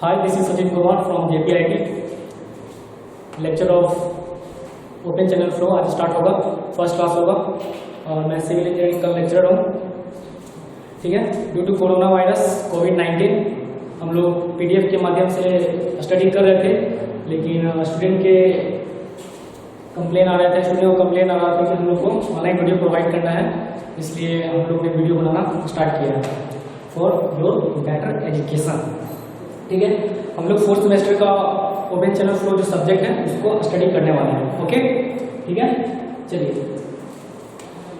Hi, this is Sajid Kumar from JPIT. Lecture of open channel flow आज start होगा, first class होगा और मैं सिविल इंजीनियरिंग का लेक्चरर हूँ। ठीक है, ड्यू टू कोरोना वायरस कोविड-19 हम लोग PDF के माध्यम से स्टडी कर रहे थे, लेकिन स्टूडेंट के कंप्लेन आ रहे थे, स्टूडेंट को कंप्लेन आ रहा था कि हम लोग को ऑनलाइन वीडियो प्रोवाइड करना है, इसलिए हम लोग ने वीडियो बनाना स्टार्ट किया है फॉर योर बेटर एजुकेशन। ठीक है, हम लोग फोर्थ सेमेस्टर का ओपन चैनल फ्लो जो सब्जेक्ट है उसको स्टडी करने वाले हैं। ओके, ठीक है, चलिए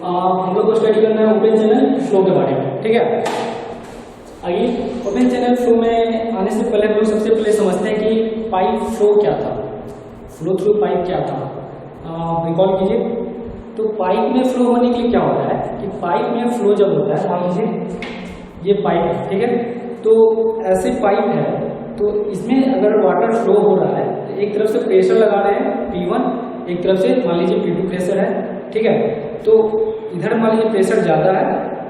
हम लोग को स्टडी करना है ओपन चैनल फ्लो के बारे में। ठीक है, आइए ओपन चैनल फ्लो में आने से पहले हम लोग सबसे पहले समझते हैं कि पाइप फ्लो क्या था, फ्लो थ्रू पाइप क्या था। रिकॉल कीजिए, तो पाइप में फ्लो होने के लिए क्या होता है कि पाइप में फ्लो जब होता है, मान लीजिए ये पाइप है, ठीक है, तो ऐसे पाइप है तो इसमें अगर वाटर फ्लो हो रहा है तो एक तरफ से प्रेशर लगा रहे हैं P1, एक तरफ से मान लीजिए P2 प्रेशर है। ठीक है, तो इधर मान लीजिए प्रेशर ज़्यादा है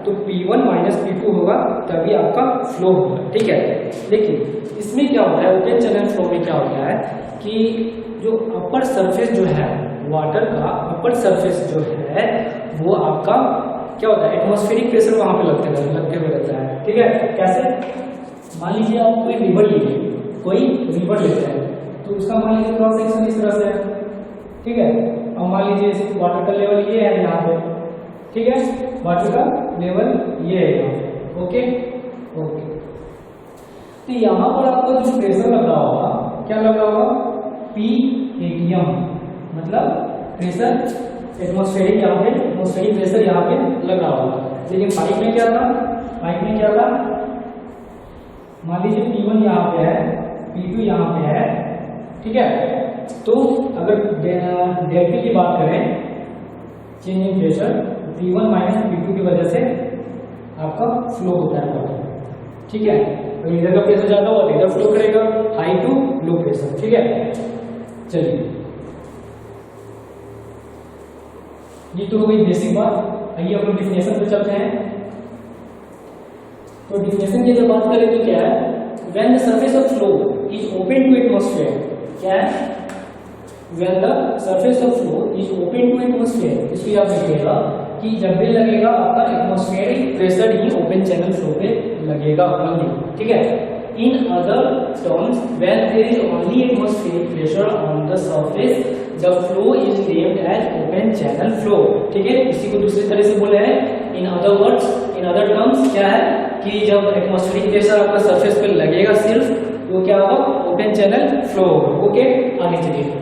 तो P1 माइनस P2 होगा, तभी आपका फ्लो होगा। ठीक है, लेकिन इसमें क्या होता है, ओपन चैनल फ्लो में क्या होता है कि जो अपर सरफेस जो है वाटर का, अपर सरफेस जो है वो आपका क्या होता है, एटमॉस्फेरिक प्रेशर वहाँ पे लगते हुए रहता है। ठीक है, कैसे, मान लीजिए आप कोई रिवर लीजिए, कोई रिवर लेते हैं तो उसका मान लीजिए क्रॉस सेक्शन इस तरह से है। ठीक है, अब मान लीजिए वाटर का लेवल ये है यहाँ पे। ठीक है, वाटर का लेवल ये है यहाँ पे। ओके ओके, तो यहाँ पर आपको जो प्रेशर लग रहा होगा, क्या लग रहा होगा, PATM, मतलब प्रेशर एटमॉस्फेरिक, यहाँ पे एटमॉस्फेरिक प्रेशर यहाँ पे लग रहा होगा। लेकिन पाइप में क्या था, पाइप में क्या था, मान लीजिए P1 यहाँ पे है, P2 यहाँ पे है। ठीक है, तो अगर डेल्टा की बात करें, change in pressure, P1 minus P2 की वजह से आपका फ्लो होता है वाटर। ठीक है, तो इधर का प्रेशर ज्यादा हुआ तो इधर फ्लो करेगा, हाई टू लो प्रेशर। ठीक है, चलिए ये तो हो गई बेसिक बात। आइए हम लोग डिफिनेशन पे चलते हैं। तो डिफिनेशन की जब बात करें तो क्या है, when the surface of flow is open to atmosphere, क्या है, when the surface of flow is open to atmosphere, इसको याद रखिएगा कि जब भी लगेगा आपका एटमॉस्फेरिक प्रेशर ही ओपन चैनल फ्लो पे लगेगा ओनली। ठीक है, in other terms when there is only atmospheric pressure on the surface the flow is named as open channel flow. ठीक है, इसी को दूसरी तरह से बोले हैं, in other words, in other terms क्या है कि जब एटमॉस्फेरिक प्रेशर आपका सरफेस पे लगेगा सिर्फ, तो क्या होगा, ओपन चैनल फ्लो होगा। ओके, आगे चलिए।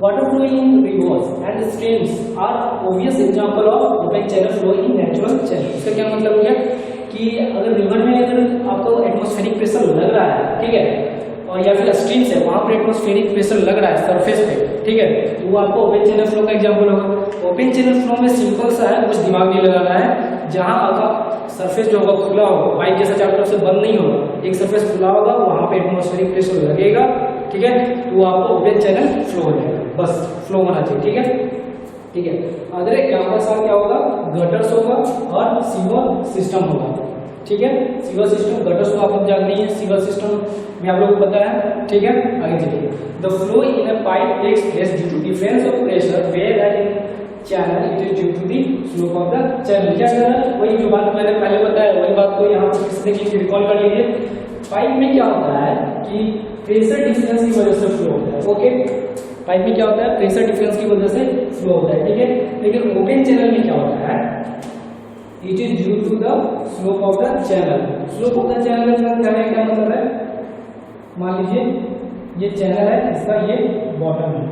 Water flow in rivers and streams are obvious example of open channel flow in natural channel. इसका क्या मतलब हो गया कि अगर रिवर में अगर आपको एटमॉस्फेरिक प्रेशर लग रहा है, ठीक है, और या फिर स्ट्रीम्स है वहां पर एटमॉस्फेरिक प्रेशर लग रहा है सरफेस पे, ठीक है, तो वो आपको ओपन चैनल फ्लो का एग्जांपल होगा। ओपन चैनल फ्लो में सिंपल सा है, कुछ दिमाग नहीं लगाना है, जहां आपका सरफेस जो होगा खुला होगा, पाइप जैसा चारों तरफ से बंद नहीं होगा, एक सरफेस खुला होगा, वहां पे एटमॉस्फेरिक प्रेशर लगेगा। ठीक है, तो वो आपको ओपन चैनल फ्लो हो जाएगा, बस फ्लो होना चाहिए। ठीक है, ठीक है, अगर यहाँ पर साथ क्या होगा, गटर्स होगा और सीवर सिस्टम होगा। ठीक है, सीवर सिस्टम, गटर्स को आप लोग जानते हैं, सीवर सिस्टम में आप लोगों को पता है। ठीक है, आगे चलिए। The flow in a pipe takes place due to difference of pressure where that in channel it is due to the slope of the channel. क्या करना है, वही जो बात मैंने पहले बताया, वही बात को यहाँ पर रिकॉल कर लीजिए। पाइप में क्या होता है कि प्रेशर डिफरेंस की वजह से फ्लो होता है। ओके, पाइप में क्या होता है, प्रेशर डिफरेंस की वजह से फ्लो होता है। ठीक है, लेकिन ओपन चैनल में क्या होता है, it is due to the slope of the channel. Slope of the channel का क्या मतलब है, मान लीजिए ये चैनल है, इसका ये बॉटम है।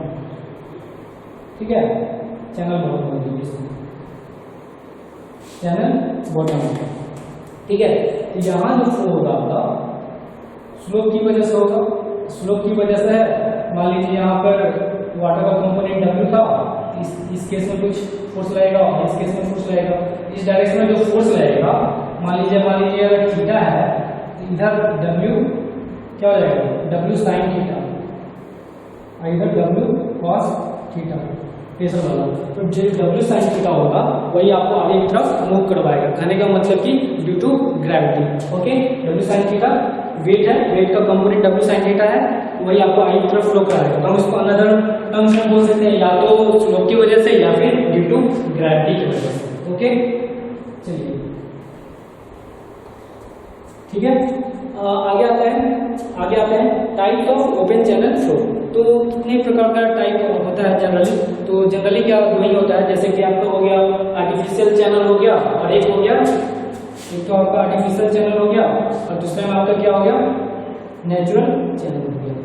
ठीक है, चैनल बॉटम है, चैनल बॉटम है। ठीक है, तो यहाँ जो फ्लो होगा आपका स्लोप की वजह से होगा। स्लोप की वजह से मान लीजिए यहाँ पर वाटर का कंपोनेंट W था, इस केस में कुछ फोर्स लगेगा और इस केस में फोर्स लगेगा। इस डायरेक्शन में जो फोर्स लगेगा, मान लीजिए अगर थीटा है तो इधर W क्या हो जाएगा, W साइन थीटा, इधर W कॉस थीटा प्रेशर वाला, तो जो W साइन थीटा होगा वही आपको आगे की तरफ मूव करवाएगा। कहने का मतलब कि due to gravity. Okay, W sine theta weight है, वेट का कंपोनेंट W sin थीटा है, वही आपको आई की तरफ फ्लो कराएगा। हम उसको अनदर टर्म्स में बोल सकते हैं, या तो स्लोप की वजह से या फिर ड्यू टू ग्रेविटी की वजह से। ओके, चलिए ठीक है। आगे आते हैं types of open channel flow. तो कितने प्रकार का टाइप होता है जनरली? तो जनरली क्या वही होता है, जैसे कि आपका हो गया आर्टिफिशियल चैनल हो गया, और एक हो गया, एक तो आपका आर्टिफिशियल चैनल हो गया और दूसरे में आपका क्या हो गया, नेचुरल चैनल हो गया।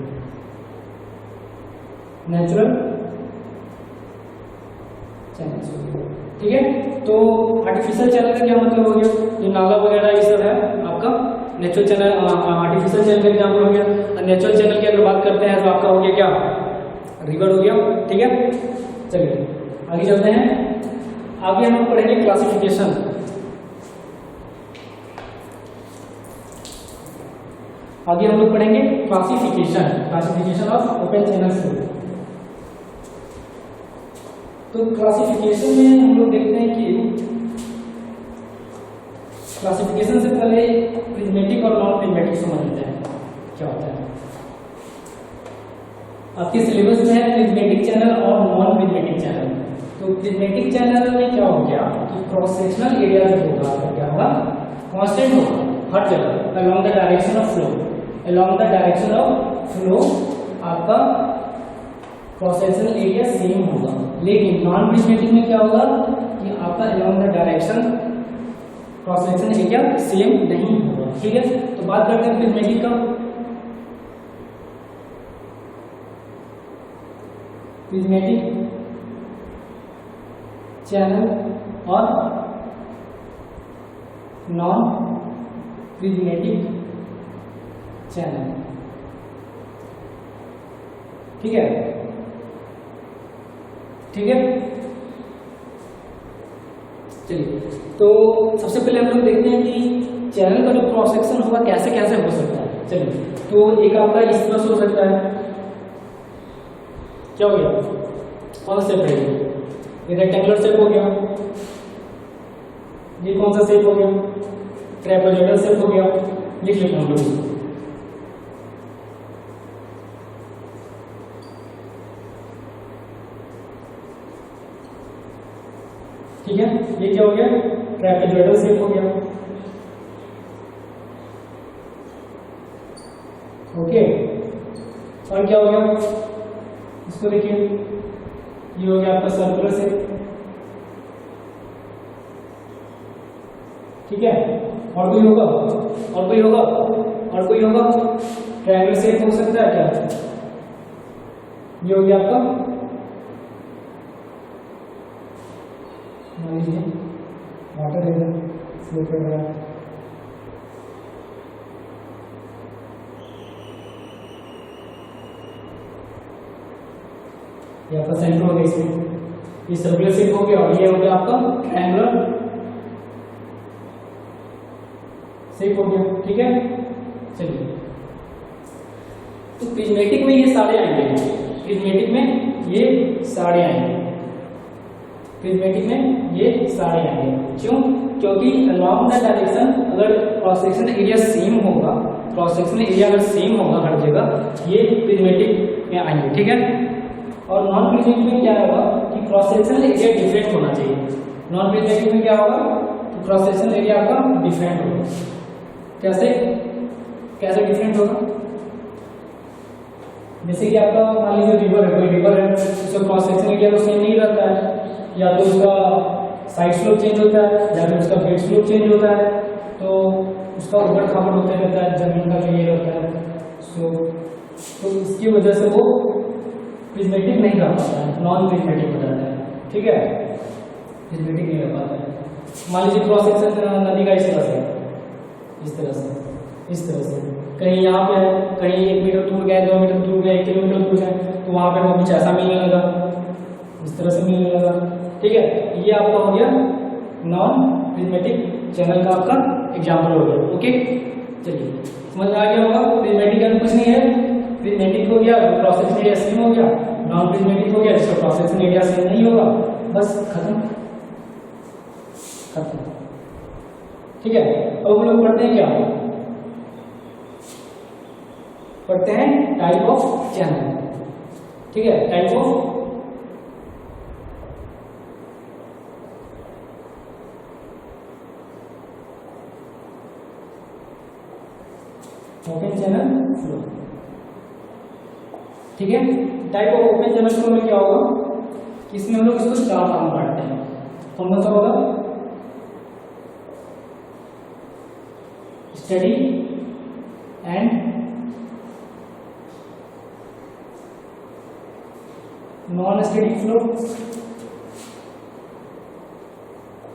नेचुरल चैनल, ठीक है। तो आर्टिफिशियल चैनल का क्या मतलब हो गया, जो नाला वगैरह ये सब है आपका नेचुरल चैनल, आर्टिफिशियल चैनल का एग्जाम्पल हो गया। नेचुरल चैनल की अगर बात करते हैं तो आपका हो गया क्या, रिवर हो गया, ठीक है। चलिए आगे चलते हैं। आगे हम लोग पढ़ेंगे क्लासिफिकेशन। आगे हम लोग पढ़ेंगे classification of open channel flow. तो क्लासिफिकेशन में हम लोग देखते हैं कि क्लासिफिकेशन से पहले प्रिज्मेटिक और नॉन प्रिज्मेटिक समझ लेते हैं क्या होता है। आपके सिलेबस में है प्रिज्मेटिक चैनल और नॉन प्रिज्मेटिक चैनल। तो प्रिज्मेटिक चैनल में क्या हो गया कि क्रॉस सेक्शनल एरिया जो होगा आपका क्या होगा, कांस्टेंट होगा हर जगह along the direction of flow. Along the direction of flow आपका क्रॉस सेक्शनल एरिया सेम होगा। लेकिन नॉन प्रिज्मेटिक में क्या होगा कि आपका along the direction cross sectional area same नहीं होगा, ठीक है। तो बात करते हैं प्रिज्मेटिक का। प्रिज्मेटिक चैनल और नॉन प्रिज्मेटिक चैनल, ठीक है, ठीक है। चलिए तो सबसे पहले हम लोग देखते हैं कि चैनल का जो क्रॉस सेक्शन होगा कैसे कैसे हो सकता है। चलिए तो एक आपका इस तरह से हो सकता है, क्या हो गया, कौन सा शेप है ये, रेक्टेंगुलर शेप हो गया। ये कौन सा शेप हो गया, ट्रापेजोइडल शेप हो गया। लिख लेते हैं हम लोग, ठीक है। ये क्या हो गया, ट्रापेजोइडल शेप हो गया। ओके, और क्या हो गया, इसको देखिए, ये हो गया आपका सर्कुलर शेप, ठीक है। और कोई होगा, और कोई होगा, और कोई होगा, ट्रायंगल शेप हो सकता है क्या, ये हो गया आपका, मान लीजिए वाटर इधर फ्लो कर रहा है, ये आपका सेंटर हो गया, इसमें ये सर्कुलर शेप हो गया, और ये हो गया आपका ट्रायंगुलर शेप हो गया, ठीक है। चलिए तो प्रिज्मेटिक में ये सारे आएंगे, प्रिज्मेटिक में ये सारे आएंगे, प्रिज्मेटिक में ये सारे आएंगे। क्यों, क्योंकि अलोंग द डायरेक्शन अगर क्रॉस सेक्शन एरिया सेम होगा, क्रॉस सेक्शन एरिया अगर सेम होगा हर जगह, ये प्रिज्मेटिक में आएंगे, ठीक है। और नॉन प्रिज्मेटिक में क्या होगा कि क्रॉस सेक्शन एरिया डिफरेंट होना चाहिए। नॉन प्रिज्मेटिक में क्या होगा तो क्रॉस सेक्शन एरिया आपका डिफरेंट होगा। कैसे कैसे डिफरेंट होगा, जैसे कि आपका मान लीजिए रिवर है, कोई रिवर है, उसका क्रॉस सेक्शन एरिया तो सेम नहीं रहता है, या तो उसका साइड स्लोप चेंज होता है या फिर उसका बेड स्लोप चेंज होता है, तो उसका ऊबड़ खाबड़ होते रहता है, जमीन का जो ये होता है, तो इसकी वजह से वो प्रिज्मेटिक नहीं रह पाता है, नॉन प्रिज्मेटिक हो जाता है, ठीक है, प्रिज्मेटिक नहीं रह पाता है। मान लीजिए क्रॉस सेक्शन नदी का इस तरह से, इस तरह से, इस तरह से, कहीं यहाँ पे है, कहीं 1 मीटर दूर गए, 2 मीटर दूर गए, 1 किलोमीटर दूर गए, तो वहां पे वो कुछ ऐसा मिलने लगा, इस तरह से मिलने लगा, ठीक है। ये आपका हो गया नॉन प्रिज्मेटिक चैनल का आपका एग्जाम्पल हो गया, ओके। चलिए समझ में आ गया होगा, प्रिज्मेटिक का कुछ नहीं है, प्रिज्मेटिक हो गया क्रॉस सेक्शन एरिया सेम हो गया, नॉन प्रिज्मेटिक हो गया जिसका क्रॉस सेक्शन एरिया सेम नहीं होगा, बस खत्म, ठीक है। अब हम लोग पढ़ते हैं क्या, पढ़ते हैं टाइप ऑफ चैनल। ठीक है, type of open channel flow. ठीक है, type of open channel flow में क्या होगा कि इसमें हम लोग इसको 4 काम बांटते हैं। कौन सा होगा? Study and non steady flow.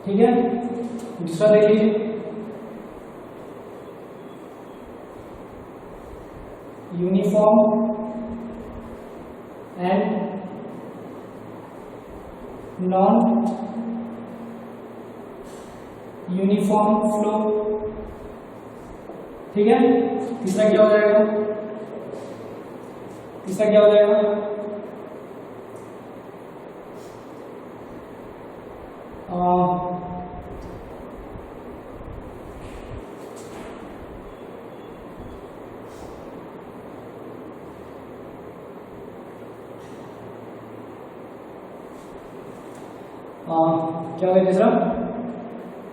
ठीक है, दूसरा देख लीजिए, uniform and non uniform flow. ठीक है, तीसरा क्या हो जाएगा? तीसरा क्या हो जाएगा? क्या होगा तीसरा?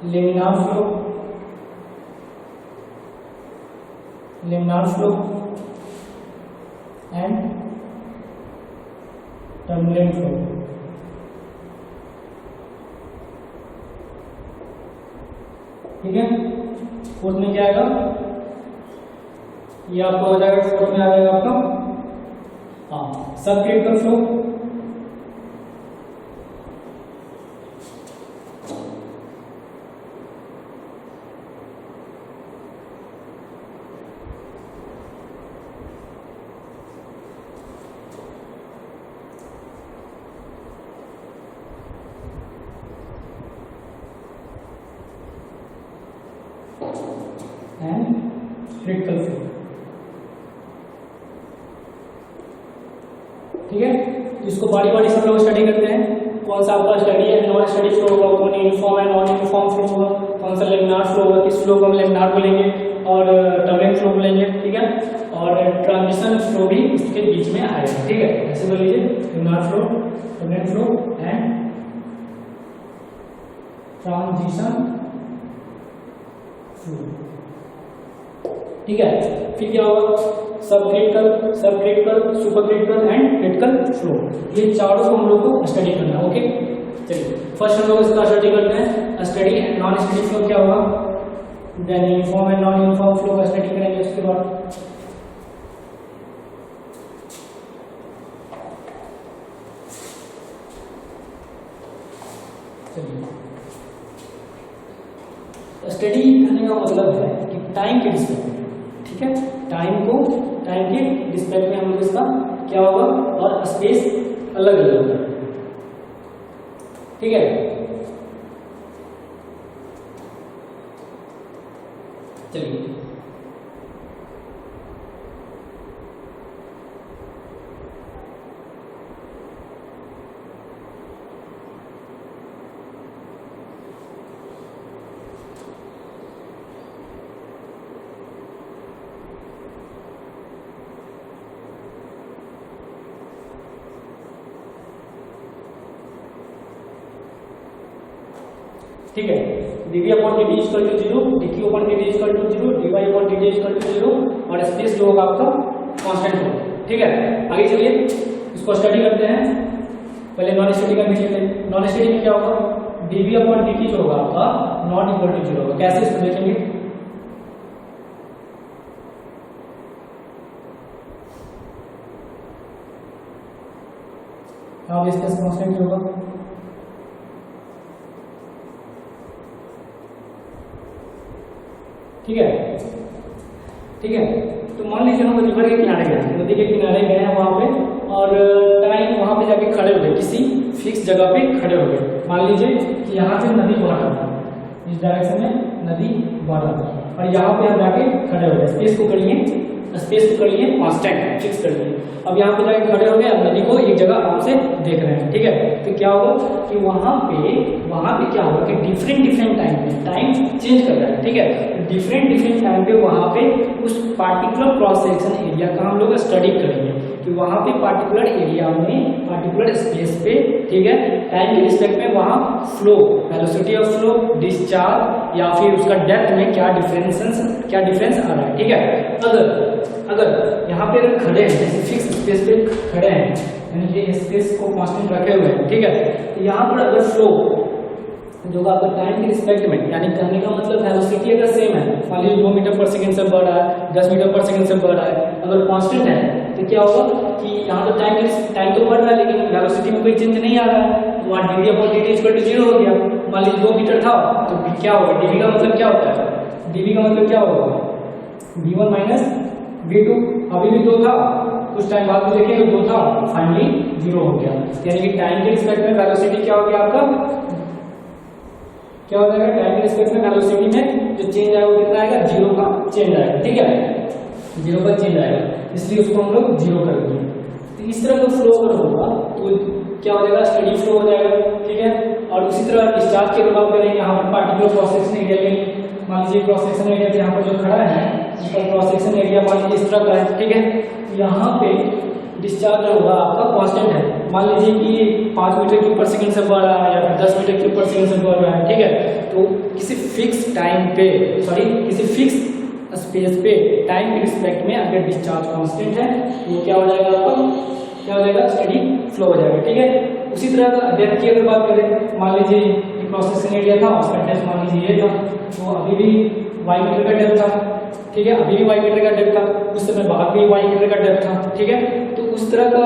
Laminar flow, laminar flow and turbulent flow. ठीक है, फोर्थ में क्या आएगा? ये आपका हो जाएगा, फोर्थ में आ जाएगा आपका सब critical flow. And critical flow. ठीक है, इसको बारी बारी सब लोग स्टडी करते हैं। कौन सा आपका स्टडी है, नॉन स्टडी फ्लो होगा, कौन यूनिफॉर्म है, नॉन यूनिफॉर्म फ्लो होगा, कौन सा लेमिनार फ्लो होगा, किस फ्लो को हम लेमिनार बोलेंगे और टर्बुलेंट फ्लो बोलेंगे। ठीक है, और ट्रांजिशन फ्लो भी इसके बीच में आएगा। ठीक है, ऐसे बोल लीजिए, laminar flow, turbulent flow and transition flow. ठीक है, फिर क्या होगा? सब critical, super critical and critical flow. ये चारों को हम लोग को स्टडी करना है। ओके, चलिए फर्स्ट हम लोग इसका स्टडी करते हैं। Steady and non steady flow क्या होगा, then uniform and non uniform flow का स्टडी करेंगे उसके बाद। स्टडी करने का मतलब है कि टाइम के रिस्पेक्ट में, ठीक है, टाइम के रिस्पेक्ट में हम लोग इसका क्या होगा, और स्पेस अलग अलग होगा। ठीक है, चलिए ठीक है, dv upon dt equal to 0, dq upon dt equal to 0, dy upon dt equal to 0 और स्पेस जो होगा आपका कांस्टेंट होगा। ठीक है, आगे चलिए इसको स्टडी करते हैं। पहले नॉन स्टडी का देख लेते हैं। नॉन स्टडी में क्या होगा, dv अपॉन dt जो होगा आपका नॉट इक्वल टू 0 होगा। कैसे इसको देखेंगे, अब स्पेस कांस्टेंट होगा। ठीक है, तो मान लीजिए हम रिवर के किनारे गए, नदी के किनारे गए हैं वहां पे, और टाइम वहां पे जाके खड़े हो गए, किसी फिक्स जगह पे खड़े हो गए। मान लीजिए कि यहाँ से नदी बह रहा है, इस डायरेक्शन में नदी बह रहा है, और यहाँ पे हम जाके खड़े हो गए। स्पेस को करिए स्पेस को कर लिए कांस्टेंट, फिक्स कर लिए। अब यहाँ पे जाके खड़े हो गए, अब नदी को एक जगह आराम से देख रहे हैं, ठीक है। तो क्या होगा कि वहाँ पे क्या होगा कि डिफरेंट टाइम पे टाइम चेंज कर रहा है, ठीक है। डिफरेंट टाइम पे वहाँ पे उस पार्टिकुलर क्रॉस सेक्शन एरिया का हम लोग स्टडी करेंगे कि वहाँ पे पार्टिकुलर एरिया में पार्टिकुलर स्पेस पे, ठीक है, टाइम के रिस्पेक्ट में वहाँ flow, velocity of flow, discharge या फिर उसका डेप्थ में क्या डिफरेंस आ रहा है, ठीक है। अगर यहाँ पे अगर खड़े हैं, जैसे फिक्स स्पेस पे खड़े हैं, यानी कि स्पेस को कांस्टेंट रखे हुए हैं, ठीक है, तो यहाँ पर अगर फ्लो जो आपका टाइम के रिस्पेक्ट में, यानी कहने का मतलब वेलोसिटी अगर सेम है, मान लीजिए 2 मीटर पर सेकंड से बढ़ रहा है, 10 मीटर पर सेकंड से बढ़ रहा है, अगर कांस्टेंट है तो क्या होगा कि यहाँ तो टाइम तो बढ़ रहा है लेकिन वेलोसिटी में कोई चेंज नहीं आ रहा है, तो वहाँ dv upon dt equal to 0 हो गया। मान लीजिए 2 मीटर था तो क्या होगा, dv का मतलब क्या होता है, dv का मतलब क्या होगा, v1 माइनस v2, अभी भी 2 था, कुछ टाइम बाद में देखेंगे 2 था, फाइनली 0 हो गया। यानी कि टाइम के रिस्पेक्ट में वेलोसिटी क्या हो गया आपका, क्या हो जाएगा, टाइम के रिस्पेक्ट में वेलोसिटी में जो चेंज आएगा वो कितना आएगा, 0 का चेंज आएगा, ठीक है, 0 का चेंज आएगा, इसलिए उसको हम लोग 0 कर देंगे। तो इस तरह का फ्लो अगर होगा तो क्या हो जाएगा, स्टेडी फ्लो हो जाएगा, ठीक है। और उसी तरह डिस्चार्ज के बात करें, यहाँ पर पार्टिकुलर क्रॉस सेक्शन एरिया लेंगे, मान लीजिए क्रॉस सेक्शन एरिया यहाँ पर जो खड़ा है उसका क्रॉस सेक्शन एरिया मान लीजिए इस तरह का है, ठीक है। यहाँ पे डिस्चार्ज होगा आपका कांस्टेंट है, मान लीजिए कि 5 मीटर क्यूब पर सेकंड से बढ़ रहा है या फिर 10 मीटर क्यूब पर सेकंड से बढ़ रहा है, ठीक है। तो किसी फिक्स टाइम पे, किसी फिक्स स्पेस पे टाइम के रिस्पेक्ट में अगर डिस्चार्ज कांस्टेंट है तो वो क्या हो जाएगा आपका, क्या हो जाएगा, स्टेडी फ्लो हो जाएगा, ठीक है। उसी तरह का डेप्थ की अगर बात करें, मान लीजिए क्रॉस सेक्शन एरिया था, उसका डेप्थ मान लीजिए ये था, तो अभी भी y मीटर का डेप्थ था, ठीक है, अभी भी y मीटर का डेप्थ था, उस समय बाद भी y मीटर का डेप्थ था, ठीक है। तो उस तरह का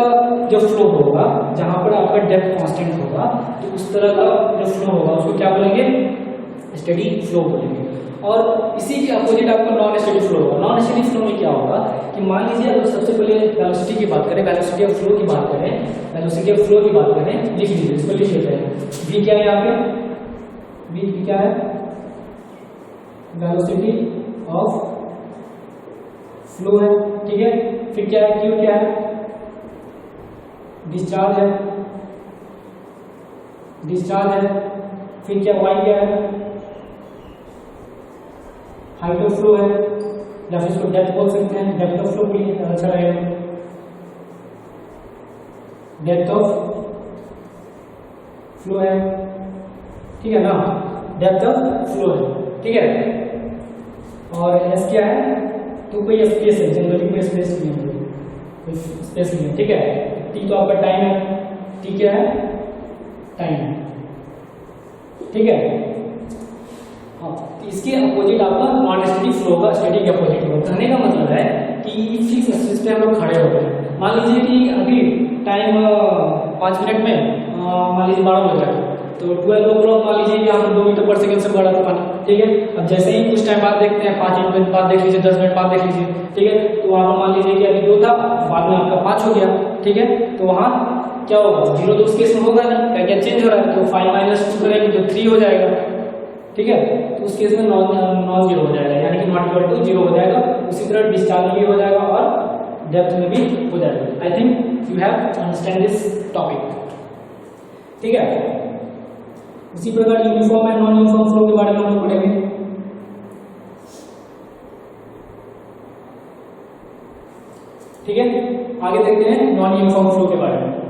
जो फ्लो होगा जहां पर आपका डेप्थ कांस्टेंट होगा, तो उस तरह का जो फ्लो होगा उसको क्या बोलेंगे, स्टेडी फ्लो बोलेंगे। और इसी के अपोजिट आपका नॉन स्टेडी फ्लो होगा। नॉन स्टेडी फ्लो में क्या होगा कि मान लीजिए अगर सबसे पहले वेलोसिटी की बात करें, वेलोसिटी ऑफ फ्लो की बात करें, वेलोसिटी ऑफ फ्लो की बात करें, लिख लीजिए, इसको लिख लेते हैं। v क्या है यहाँ पे, v क्या है, वेलोसिटी ऑफ फ्लो है, ठीक है। फिर क्या है, q क्या है, डिस्चार्ज है, फिर क्या y क्या है, हाइट ऑफ फ्लो है, या फिर इसको डेप्थ बोल सकते हैं, डेप्थ ऑफ फ्लो बोलिए अच्छा रहेगा, डेप्थ ऑफ फ्लो है, ठीक है ना, डेप्थ ऑफ फ्लो है, ठीक है। और एस क्या है, तो कोई स्पेस है, जनरली कोई स्पेस नहीं है, कोई स्पेस नहीं है, ठीक है। टी तो आपका टाइम है, टी क्या है, टाइम, ठीक है। इसके अपोजिट आपका नॉन स्टेडी फ्लो का स्टेडी के अपोजिट होगा। कहने का मतलब है कि फिक्स स्पेस पे हम लोग खड़े हो गए, मान लीजिए कि अभी टाइम 5 मिनट में मान लीजिए 12 बज रहा है, तो 12 o'clock मान लीजिए कि यहाँ पर 2 मीटर पर सेकंड से बढ़ रहा था पानी, ठीक है। अब जैसे ही कुछ टाइम बाद देखते हैं, 5 मिनट बाद देख लीजिए, 10 मिनट बाद देख लीजिए, ठीक है, तो वहाँ पर मान लीजिए कि अभी 2 था, बाद में आपका 5 हो गया, ठीक है। तो वहाँ क्या होगा, 0 तो उस केस में होगा नहीं, क्या चेंज हो रहा है, तो 5 माइनस 2 करेंगे तो 3 हो जाएगा, ठीक है। तो उस केस में नॉन जीरो हो जाएगा, यानी कि नॉट इक्वल टू 0 हो जाएगा। उसी तरह डिस्चार्ज में भी हो जाएगा और डेप्थ में भी हो जाएगा। I think you have understand this topic, ठीक है। उसी प्रकार uniform and non uniform flow के बारे में हम लोग पढ़ेंगे, ठीक है। आगे देखते हैं नॉन यूनिफॉर्म फ्लो के बारे में।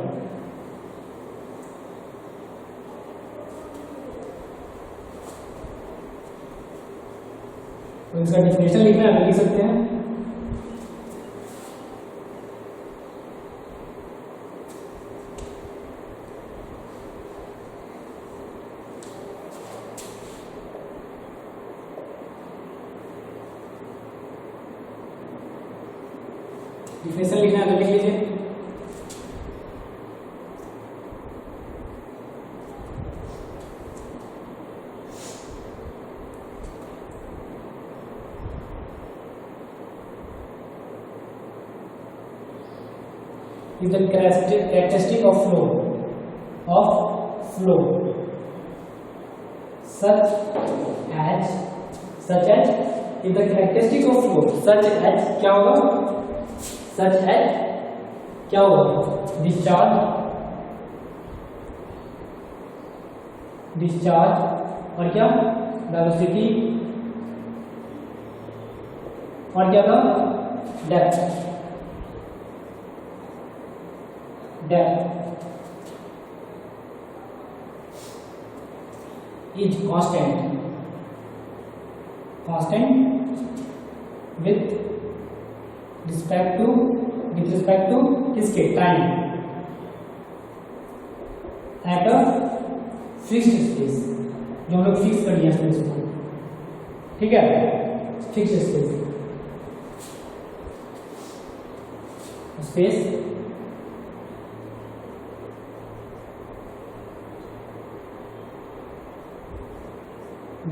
तो इसका डेफिनेशन लिखना है, लिख सकते हैं। डेफिनेशन लिखना है तो लिख लीजिए। is the characteristic of flow such as if the characteristic of flow such as क्या होगा, सच एज क्या होगा, डिस्चार्ज और क्या वेलोसिटी और क्या था depth is constant with respect to किसके time at a fixed space, जो हम लोग फिक्स कर लिया स्पेस को, ठीक है, fixed space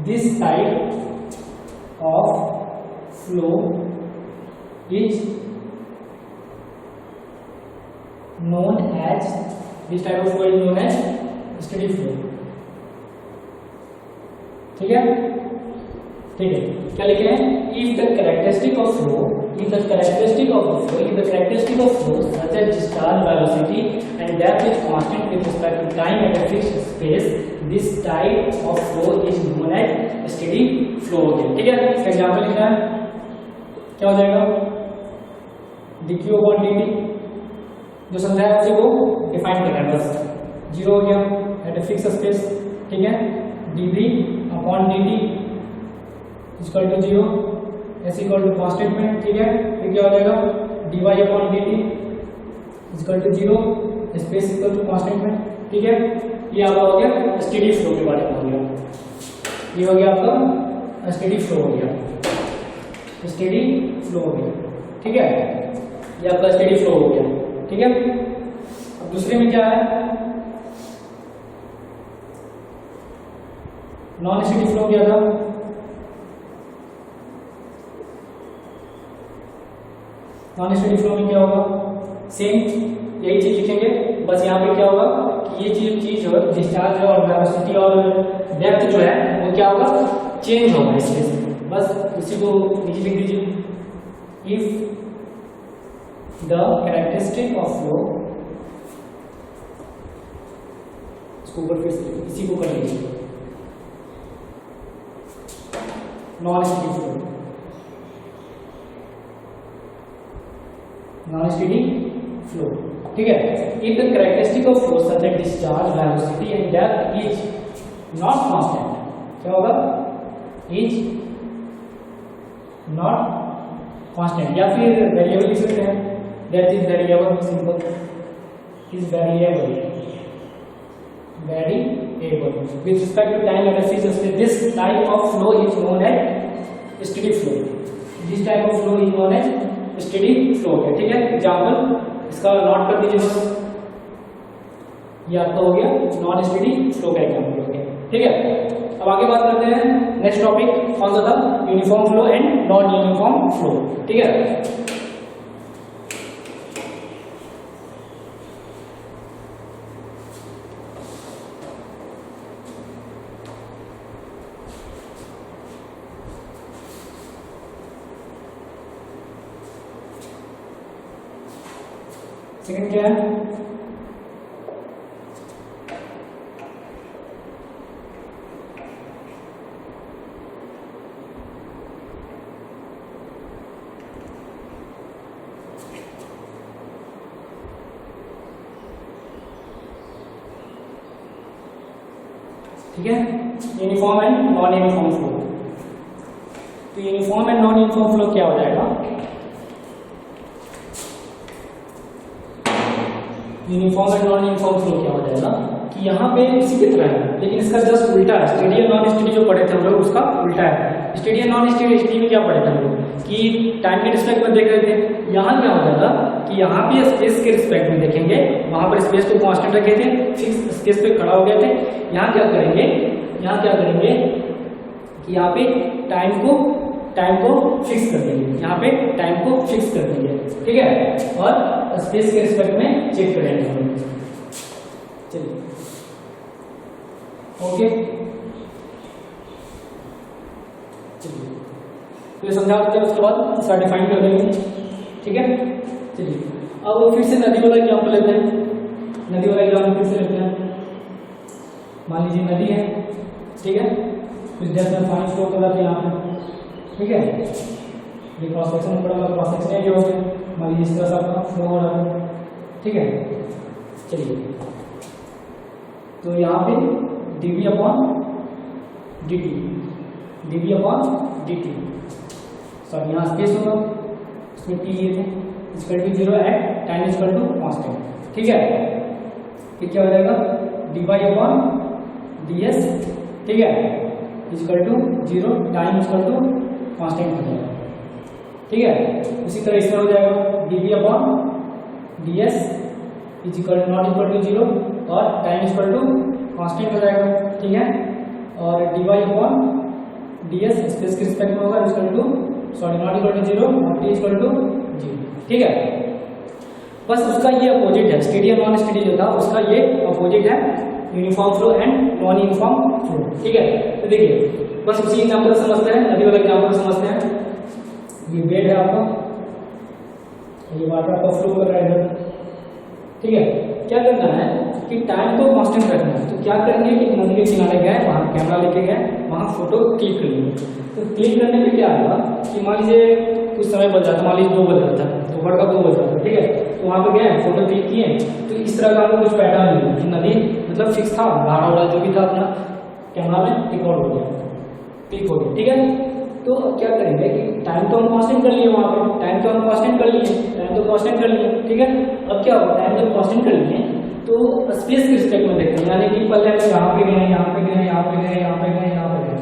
this type of flow is known as steady flow. ठीक है, क्या लिखे हैं, if the characteristic of flow such as discharge velocity and depth is constant with respect to time at a fixed space, this type of flow is known as steady flow. ठीक है, इसका example लिखना है, क्या हो जाएगा, dq upon dt, जो समझाया उसी को डिफाइन करना है बस, जीरो हो गया एट ए फिक्स स्पेस, ठीक है, dv upon dt equal to zero, S equal to constant में, ठीक है, फिर क्या हो जाएगा, dy upon dt equal to zero, space equal to constant में, ठीक है, ये आपका हो गया स्टेडी फ्लो के बारे में हो गया, ये हो गया आपका स्टेडी फ्लो हो गया, स्टेडी फ्लो हो गया, ठीक है, ये आपका स्टेडी फ्लो हो गया, ठीक है। अब दूसरे में क्या है, नॉन स्टेडी फ्लो क्या था, नॉन स्टेडी फ्लो में क्या होगा, सेम यही चीज लिखेंगे, बस यहाँ पे क्या होगा कि ये चीज जो है डिस्चार्ज और वेलोसिटी और डेप्थ जो है वो क्या होगा, चेंज होगा इसके, बस उसी को नीचे लिख दीजिए, if the characteristic of flow, इसको ऊपर फिर इसी को कर लीजिए, non steady flow, non steady flow, ठीक है, if the characteristic of flow such as discharge velocity and depth is not constant, क्या होगा, is not constant, या फिर वेरिएबल लिख सकते हैं, that is variable, simple, is variable with respect to time at a fixed space, this type of flow is known as steady flow, this type of flow is known as steady flow, ठीक है। Example इसका note कर दीजिए बस, ये आपका हो गया नॉन स्टेडी फ्लो का एग्जाम्पल हो गया, ठीक है। अब आगे बात करते हैं नेक्स्ट टॉपिक, कौन सा था, uniform flow and non uniform flow, ठीक है। सेकंड क्या है, ठीक है, uniform and non uniform flow. तो uniform and non uniform flow क्या हो जाएगा, uniform and non uniform flow क्या हो जाएगा कि यहाँ पे इसी की तरह है, लेकिन इसका जस्ट उल्टा है, स्टेडी और नॉन स्टेडी जो पढ़े थे हम लोग उसका उल्टा है। स्टेडी और नॉन स्टेडी, स्टेडी में क्या पढ़े थे हम लोग कि टाइम के रिस्पेक्ट में देख रहे थे, यहाँ क्या हो जाएगा कि यहाँ पे स्पेस के रिस्पेक्ट में देखेंगे, वहां पर स्पेस को कांस्टेंट रखे थे, फिक्स स्पेस पे खड़ा हो गए थे, यहाँ क्या करेंगे कि यहाँ पे टाइम को फिक्स कर देंगे, यहाँ पे टाइम को फिक्स कर देंगे, ठीक है, और स्पेस के रिस्पेक्ट में चेक करेंगे हम लोग। चलिए ओके, चलिए तो ये समझा देते हैं, उसके बाद इसका डिफाइन कर देंगे। ठीक है, चलिए अब फिर से नदी वाला एग्जाम्पल लेते हैं। नदी वाला एग्जाम्पल फिर से लेते हैं। मान लीजिए नदी है, ठीक है, कुछ डेप्थ में पानी फ्लो कर रहा था यहाँ पे, ठीक है, ये क्रॉस सेक्शन में पड़ा, क्रॉस सेक्शन ये हो गया, मान लीजिए इस तरह से आपका फ्लो हो रहा है। ठीक है, चलिए तो यहाँ पे dv upon dt, dv upon dt, sorry यहाँ स्पेस होगा, उसमें t लिए थे, equal to 0 at time equal to constant. ठीक है, फिर क्या हो जाएगा dy अपॉन ds, ठीक है, equal to 0 time equal to constant हो जाएगा। ठीक है, उसी तरह इसमें हो जाएगा dv upon ds is equal not equal to 0 और टाइम इक्वल टू कांस्टेंट हो जाएगा। ठीक है, और dy अपॉन ds स्पेस के रिस्पेक्ट में होगा, equal to sorry not equal to 0 और t इक्वल टू 0। ठीक है, बस उसका ये अपोजिट है, स्टेडी और नॉन स्टेडी जो था उसका ये अपोजिट है, uniform flow and non uniform flow. ठीक है, तो देखिए बस उसी एग्जांपल समझते हैं, नदी वाला एग्जांपल समझते हैं। ये बेड है आपका, ये वाटर आपका फ्लो कर रहा है इधर। ठीक है, क्या करना है कि टाइम को कांस्टेंट रखना है, तो क्या करेंगे कि नदी के किनारे गए, वहाँ कैमरा लेके गए, वहाँ फोटो क्लिक कर लिए। तो क्लिक करने पे क्या होगा कि मान लीजिए कुछ समय बच जाता, मान लीजिए 2 बज रहा था, दोपहर का 2 बज रहा था। ठीक है, तो वहाँ पे गए, फोटो क्लिक किए, तो इस तरह का कुछ पैटर्न मिला कि नदी मतलब फिक्स था, भाड़ा जो भी था अपना कैमरा में रिकॉर्ड हो गया, क्लिक हो गया। ठीक है, तो अब क्या करेंगे कि टाइम तो हम कांस्टेंट कर लिए, वहाँ पे टाइम तो हम कांस्टेंट कर लिए, टाइम तो कांस्टेंट कर लिए। ठीक है, अब क्या होगा, टाइम जब कांस्टेंट कर लिए तो स्पेस के रिस्पेक्ट में देखते हैं, यानी कि पहले हम यहाँ पे गए, यहाँ पे गए, यहाँ पे गए, यहाँ पे गए, यहाँ पे गए।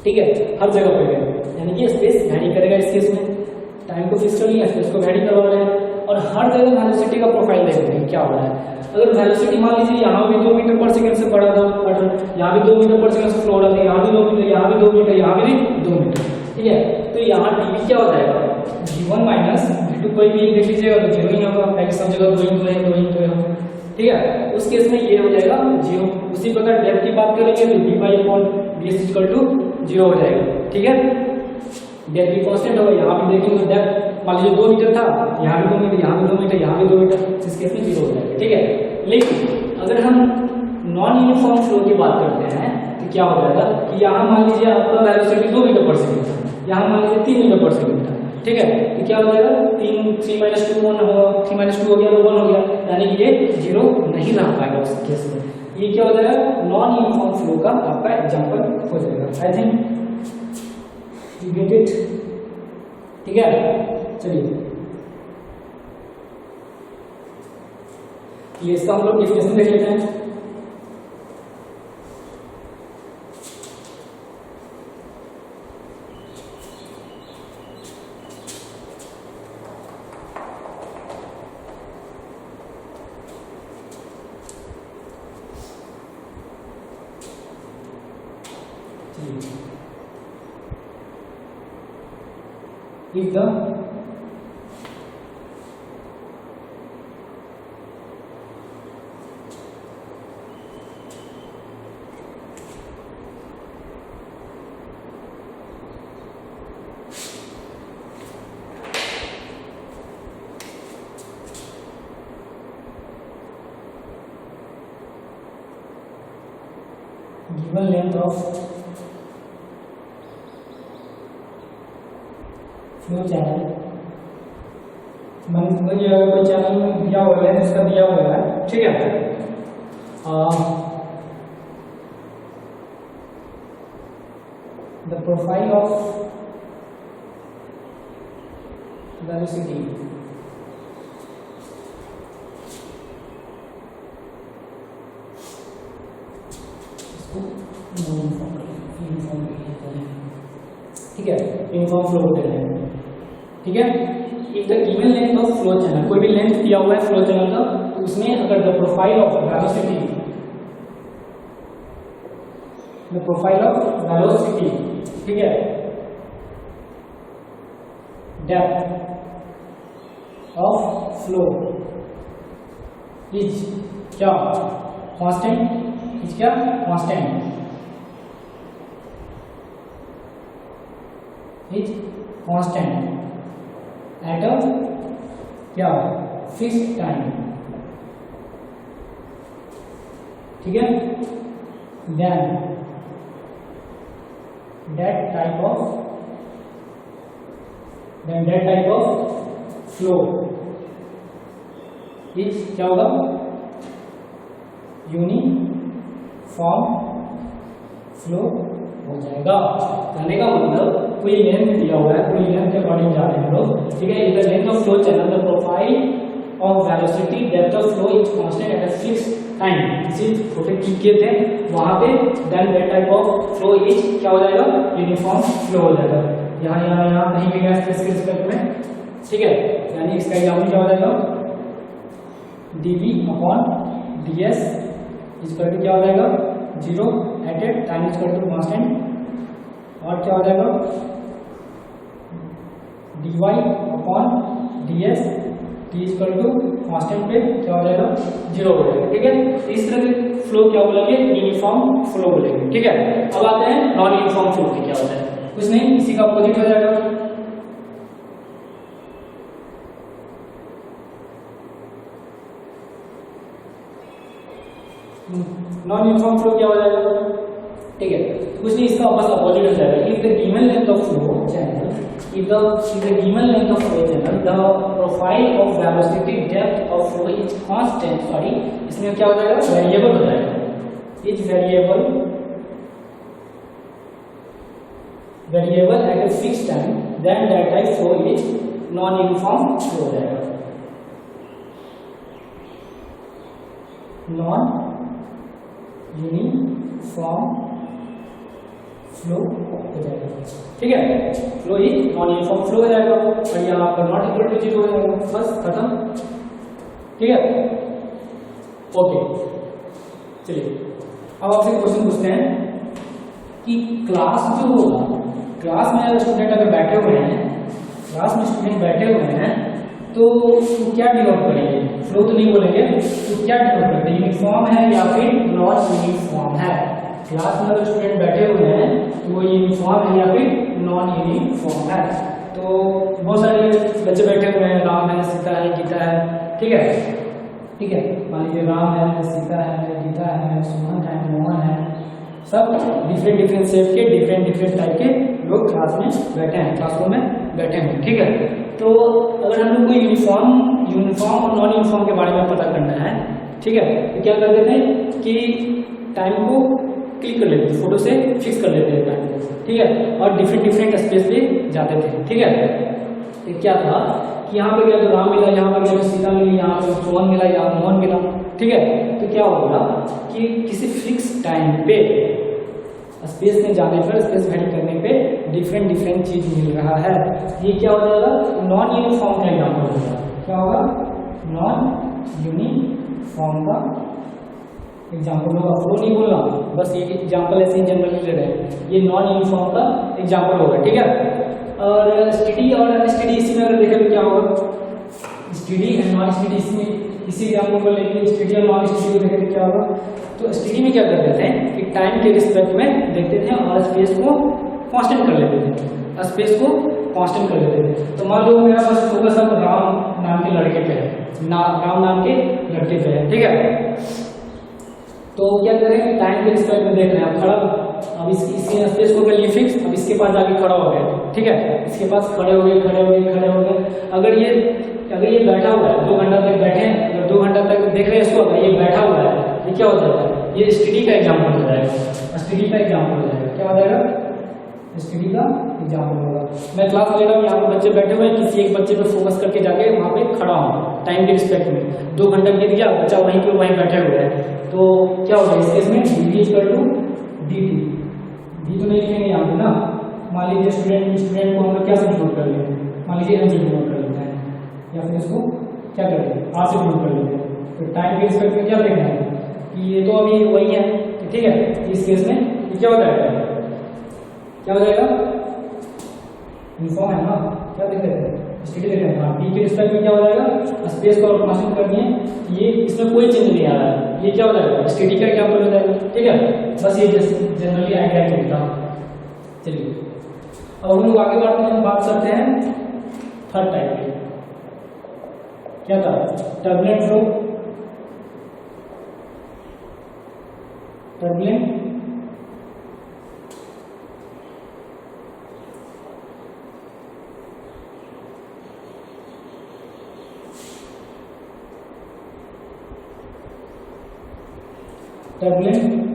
ठीक है, हर जगह पे गए, यानी कि स्पेस वैरी करेगा इस केस में, टाइम को फिक्स कर लिया, स्पेस को वैरी करवा रहे हैं, और हर जगह वेलोसिटी का प्रोफाइल देखते हैं क्या हो रहा है। अगर वेलोसिटी मान लीजिए यहाँ भी 2 मीटर पर सेकंड से बढ़ा था वाटर, यहाँ भी 2 मीटर पर सेकंड से फ्लो हो रहा था, यहाँ भी 2 मीटर, यहाँ भी 2 मीटर, यहाँ भी 2 मीटर। ठीक है, तो यहाँ dv क्या हो जाएगा, v1 माइनस v2, कोई भी देख लीजिएगा तो 0 ही होगा, ताकि सब जगह 2 ही है। ठीक है, उस केस में ये हो जाएगा 0। उसी प्रकार डेप्थ की बात करेंगे तो dy upon ds equal to 0 हो जाएगा। ठीक है, डेप्थ भी कांस्टेंट होगा, यहाँ भी देखेंगे तो डेप्थ मान लीजिए 2 मीटर था, यहाँ भी 2 मीटर, यहाँ भी 2 मीटर, यहाँ भी 2 मीटर, इस केस में 0 हो जाएगा। ठीक है, लेकिन अगर हम नॉन यूनिफॉर्म फ्लो की बात करते हैं तो क्या हो जाएगा कि यहाँ मान लीजिए आपका वेलोसिटी 2 मीटर पर सेकंड था, यहाँ मान लीजिए 3 मीटर पर सेकंड था। ठीक है, तो क्या हो जाएगा 3 माइनस 2 1 होगा, 3 माइनस 2 हो गया तो 1 हो गया, यानी कि ये 0 नहीं रह पाएगा उस केस में। ये क्या हो जाएगा, नॉन यूनिफॉर्म फ्लो का आपका एग्जांपल हो जाएगा। I think you get it. ठीक है, चलिए ये इसका हम लोग डेफिनेशन देख लेते हैं। If the given length of flow channel, मतलब ये कोई चैनल में दिया हुआ है, इसका दिया हुआ है। ठीक है, द प्रोफाइल ऑफ वेलोसिटी ठीक है, यूनिफॉर्म फ्लो होते हैं। ठीक है, if the given length of flow channel, कोई भी लेंथ दिया हुआ है फ्लो चैनल का, तो उसमें अगर the profile of velocity, the profile of velocity, ठीक है, डेप्थ ऑफ फ्लो इज क्या कांस्टेंट, इज क्या कांस्टेंट, इज कांस्टेंट एट अ क्या फिक्स्ड टाइम, ठीक है, then that type of flow is क्या होगा, यूनिफॉर्म फ्लो हो जाएगा। कहने का मतलब कोई लेंथ दिया हुआ है, कोई लेंथ के अकॉर्डिंग जा रहे हैं हम लोग, ठीक है। इधर length of flow channel the profile of velocity depth of flow is constant at a fixed time, किसी छोटे टी के थे वहां पे, then that type of flow is क्या हो जाएगा, यूनिफॉर्म फ्लो हो जाएगा। यहाँ यहाँ यहाँ कहीं भी गया स्पेस के रिस्पेक्ट में, ठीक है। यानी इसका एग्जाम्पल क्या हो जाएगा, dv upon ds equal to क्या हो जाएगा 0 at a time equal to constant, और क्या हो जाएगा dy upon ds t equal to constant पे क्या हो जाएगा 0 हो जाएगा, ठीक है। इस तरह के फ्लो क्या बोलेंगे, यूनिफॉर्म फ्लो बोलेंगे, ठीक है। अब आते हैं नॉन यूनिफॉर्म फ्लो की, क्या होता है, कुछ नहीं, इसी का अपोजिट हो जाएगा। नॉन यूनिफॉर्म फ्लो क्या हो जाएगा, ठीक है, कुछ नहीं, इसका बस अपोजिट हो जाएगा। If the given length of flow channel, if the given length of flow channel, the profile of velocity depth of flow is constant, sorry, इसमें क्या हो जाएगा, वेरिएबल हो जाएगा, is variable at a fixed time, then that type flow is non uniform flow हो जाएगा, non uniform flow हो जाएगा, ठीक है। फ्लो ही नॉन यूनिफॉर्म फ्लो हो जाएगा, और यहाँ पर नॉट इक्वल टू 0 हो जाएगा, बस खत्म, ठीक है। ओके, चलिए अब आपसे क्वेश्चन पूछते हैं कि क्लास जो होगा, क्लास में अगर स्टूडेंट अगर बैठे हुए हैं, क्लास में स्टूडेंट बैठे हुए हैं तो क्या डिनोट करेंगे, फ्लो तो नहीं बोलेंगे, तो क्या डिनोट करते हैं, यूनिफॉर्म है या फिर नॉन यूनिफॉर्म है। क्लास में अगर स्टूडेंट बैठे हुए हैं तो वो यूनिफॉर्म है या फिर नॉन यूनिफॉर्म है। तो बहुत सारे बच्चे बैठे हुए हैं, राम है, सीता है, गीता है, ठीक है, ठीक है, मान लीजिए राम है, सीता है, गीता है, सुमन है, मोहन है, सब डिफरेंट शेप के डिफरेंट टाइप के लोग क्लास में बैठे हैं, क्लासरूम में बैठे हैं, ठीक है। तो अगर हम लोग को यूनिफॉर्म और नॉन यूनिफॉर्म के बारे में पता करना है, ठीक है, तो क्या कर देते हैं कि टाइम को क्लिक कर लेते थे, फोटो से फिक्स कर लेते हैं टाइम को, ठीक है, और डिफरेंट स्पेस पे जाते थे, ठीक है। तो क्या था कि यहाँ पे गया तो राम मिला, यहाँ पे गया तो सीता मिली, यहाँ पे सुमन मिला, यहाँ मोहन मिला, ठीक है। तो क्या होगा कि किसी फिक्स टाइम पे स्पेस में जाने पर, स्पेस वेरी करने पे डिफरेंट चीज मिल रहा है, ये क्या हो जाएगा, नॉन यूनिफॉर्म का एग्जाम्पल होगा। क्या होगा, नॉन यूनिफॉर्म का एग्जाम्पल होगा। फ्लो नहीं बोलना, बस ये एग्जाम्पल ऐसे ही जनरली ले रहे हैं, ये नॉन यूनिफॉर्म का एग्जाम्पल होगा, ठीक है। और स्टडी और अनस्टडी इसी में अगर देखें तो क्या होगा, स्टडी एंड नॉन स्टडी इसमें इसी एग्जाम्पल को लेकर स्टडी और नॉन स्टडी को देखें तो क्या होगा। तो स्टडी में क्या कर देते हैं कि टाइम के रिस्पेक्ट में देखते थे और स्पेस को कांस्टेंट कर लेते थे, स्पेस को कांस्टेंट कर लेते थे। तो मान लो मेरा बस फोकस अब राम नाम के लड़के पे है, राम नाम के लड़के पे है, ठीक है। तो क्या करें, टाइम के रिस्पेक्ट में देख रहे हैं, अब खड़ा, अब इसके स्पेस को कर लिए फिक्स, अब इसके पास जाके खड़ा हो गया, ठीक है, इसके पास खड़े हो गए। अगर ये बैठा हुआ है, 2 घंटा तक बैठे हैं, अगर 2 घंटा तक देख रहे हैं इसको, अगर ये बैठा हुआ है, ये क्या हो जाता है, ये स्टडी का एग्जाम्पल हो जाएगा, स्टडी का एग्जाम्पल हो जाएगा, क्या हो जाएगा, स्टडी का एग्जाम्पल होगा। मैं क्लास ले रहा हूँ, यहाँ पर बच्चे बैठे हुए हैं, किसी एक बच्चे पे फोकस करके जाके वहाँ पे खड़ा हूँ टाइम के रिस्पेक्ट में, 2 घंटा बीत गया, बच्चा वहीं बैठे हुए हैं, तो क्या होगा इस केस में, dv equal to dt, D तो नहीं लिखेंगे यहाँ पे ना, मान लीजिए स्टूडेंट को हम लोग क्या से डिनोट कर लेंगे, मान लीजिए m से डिनोट कर लेते हैं, या फिर इसको क्या करते हैं r से डिनोट कर लेते हैं। तो टाइम के रिस्पेक्ट में क्या देखना है कि ये तो अभी वही है, ठीक है। इस केस में ये क्या हो जाएगा, यूनिफॉर्म है ना, क्या देख रहे थे, स्टडी देख रहे हैं, टी के रिस्पेक्ट में क्या हो जाएगा, स्पेस को कांस्टेंट करनी है, ये इसमें कोई चेंज नहीं आ रहा है, ये क्या हो जाएगा, स्टडी का एग्जाम्पल हो जाएगा, ठीक है। बस ये जनरली आइडिया मिलता। चलिए अब हम लोग आगे बढ़ते हैं, बात करते हैं थर्ड टाइप की। क्या था? Turbulent flow. Turbulent turbulent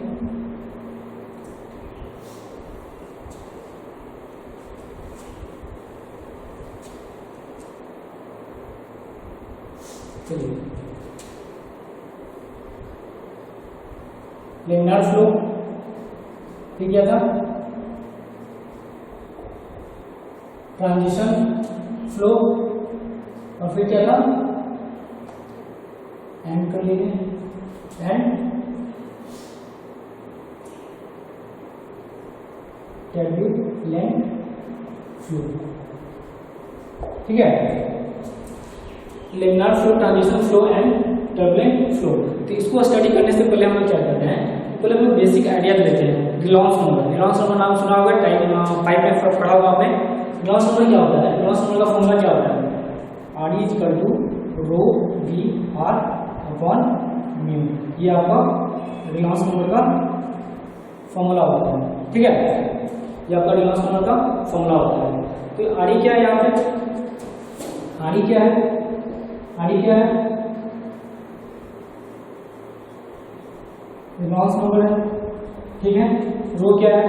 laminar flow, फिर क्या था? ट्रांजिशन फ्लो, और फिर क्या था? एंड कर लीजिए, एंड टर्बुलेंट फ्लो। ठीक है, laminar flow, transition flow and turbulent flow. तो इसको स्टडी करने से पहले हम लोग क्या करते हैं, पहले हम लोग बेसिक आइडिया लेते हैं। रिलॉन्स नंबर, रिलॉन्स नंबर नाम सुना होगा, पाइप में पढ़ा होगा आपने। रिलॉन्स नंबर क्या होता है? रिलॉन्स नंबर का फॉर्मूला क्या होता है? R = rho V R upon mu. ये आपका रिलॉन्स नंबर का फॉर्मूला होता है। ठीक है, ये आपका रिलॉन्स नंबर का फॉर्मूला होता है। तो आर क्या है यहाँ पे? आर क्या है? आर क्या है? रिलॉन्स नंबर है। ठीक है, रो क्या है?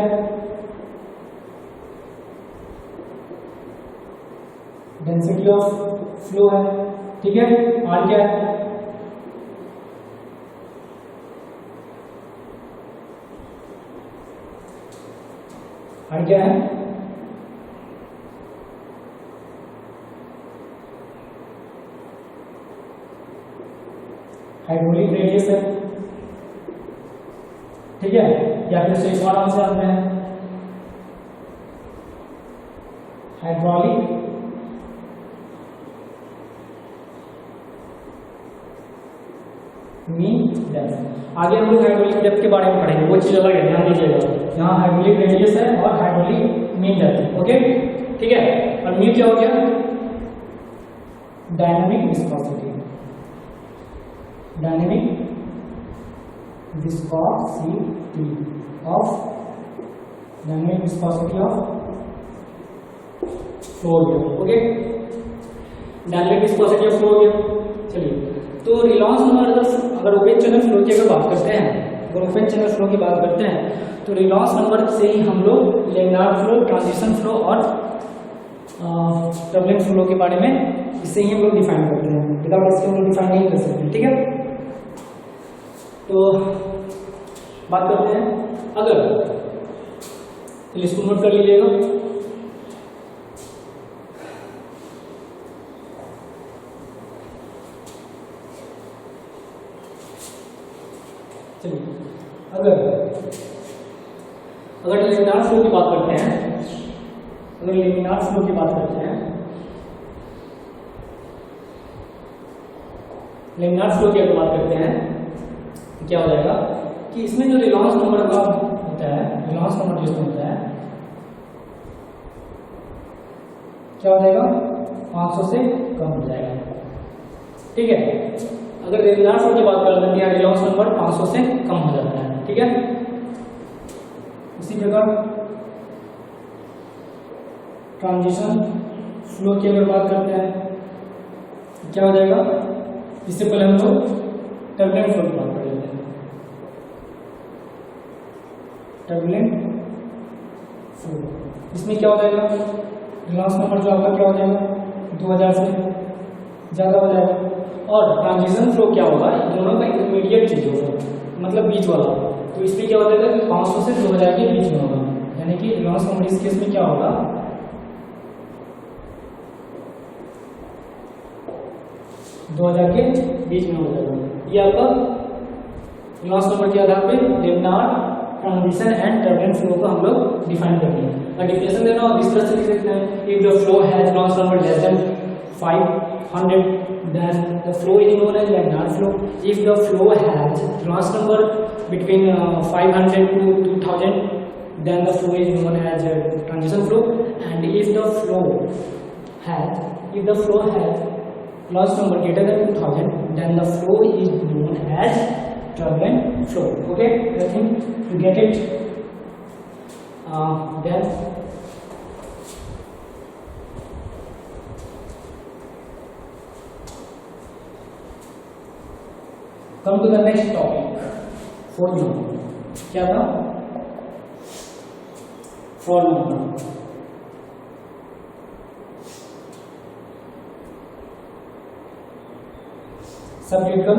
डेंसिटी ऑफ फ्लो है। ठीक है, आर क्या है? आर क्या है? हाइड्रोलिक रेडियस है। ठीक है, या फिर से एक और आंसर आते हैं, हाइड्रोलिक मीन डेप्थ। आगे हम लोग हाइड्रोलिक डेप्थ के बारे में पढ़ेंगे, वो चीज अलग है, ध्यान दीजिएगा। यहाँ हाइड्रोलिक रेडियस है और हाइड्रोलिक मीन डेप्थ। ओके, ठीक है। और मीन क्या हो गया? Dynamic viscosity. Dynamic viscosity of dynamic viscosity of flow हो गया। Okay, dynamic viscosity of flow हो गया। चलिए, तो रिलॉन्स नंबर अगर ओपन चैनल फ्लो की अगर बात करते हैं, अगर ओपन चैनल फ्लो की बात करते हैं, तो रिलॉन्स नंबर से ही हम लोग लेमिनार फ्लो, ट्रांजिशन फ्लो और टर्बुलेंट फ्लो के बारे में इससे ही हम लोग डिफाइन करते हैं। विदाउट इसके हम लोग डिफाइन नहीं कर सकते। ठीक है, तो बात करते हैं, अगर तो इसको नोट कर लीजिएगा। चलिए, अगर लेमिनार फ्लो की बात करते हैं, अगर लेमिनार फ्लो की बात करते हैं, लेमिनार फ्लो की अगर बात करते हैं, क्या हो जाएगा कि इसमें जो रिलॉन्स नंबर का होता है, रिलॉन्स नंबर जिसमें होता है, क्या हो जाएगा? 500 से कम हो जाएगा। ठीक है, अगर लेमिनार फ्लो की बात करते हैं, रिलॉन्स नंबर 500 से कम हो जाता है। ठीक है, इसी प्रकार ट्रांजिशन फ्लो की अगर बात करते हैं, क्या हो जाएगा? इससे पहले हम लोग टर्बुलेंट फ्लो की बात कर लेते हैं। टर्बुलेंट फ्लो, इसमें क्या हो जाएगा? रिलॉन्स नंबर जो आपका क्या हो जाएगा? 2000 से ज़्यादा हो जाएगा। और ट्रांजिशन फ्लो क्या होगा? दोनों का इंटरमीडिएट चीज होगा, मतलब बीच वाला। तो इसमें क्या हो जाएगा कि 500 से 2000 के बीच में होगा, यानी कि रिलॉन्स नंबर इस केस में क्या होगा? 2000 के बीच में हो जाएगा। ये आपका रिलॉन्स नंबर के आधार पे laminar, transition and turbulent flow को हम लोग डिफाइन करते हैं। और डिफिनेशन देना हो इस तरह से लिख सकते हैं, if the flow has Reynolds number less than 500 then the flow is known as laminar flow. If the flow has reलॉन्स number between 500 to 2000 then the flow is known as transition flow. And if the flow has Last number greater than 2000, then the flow is known as turbulent flow. Okay, I think you get it. Then come to the next topic. Fourth number क्या था? Fourth number सब critical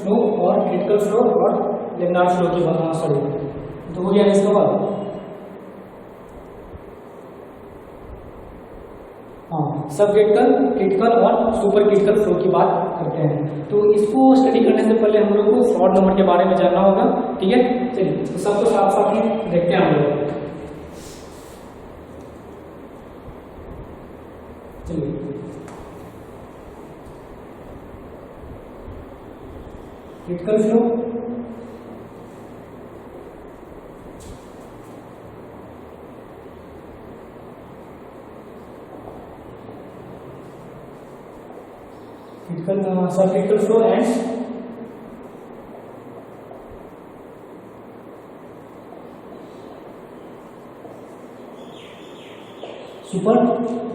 flow और critical flow और laminar flow की बात sorry तो हो गया इसका बाद सब क्रिटिकल और सुपर क्रिटिकल फ्लो की बात करते हैं। तो इसको स्टडी करने से पहले हम लोग को फ्रॉड नंबर के बारे में जानना होगा। ठीक है, चलिए तो सबको साथ साथ में देखते हैं हम लोग। चलिए critical flow subcritical flow and super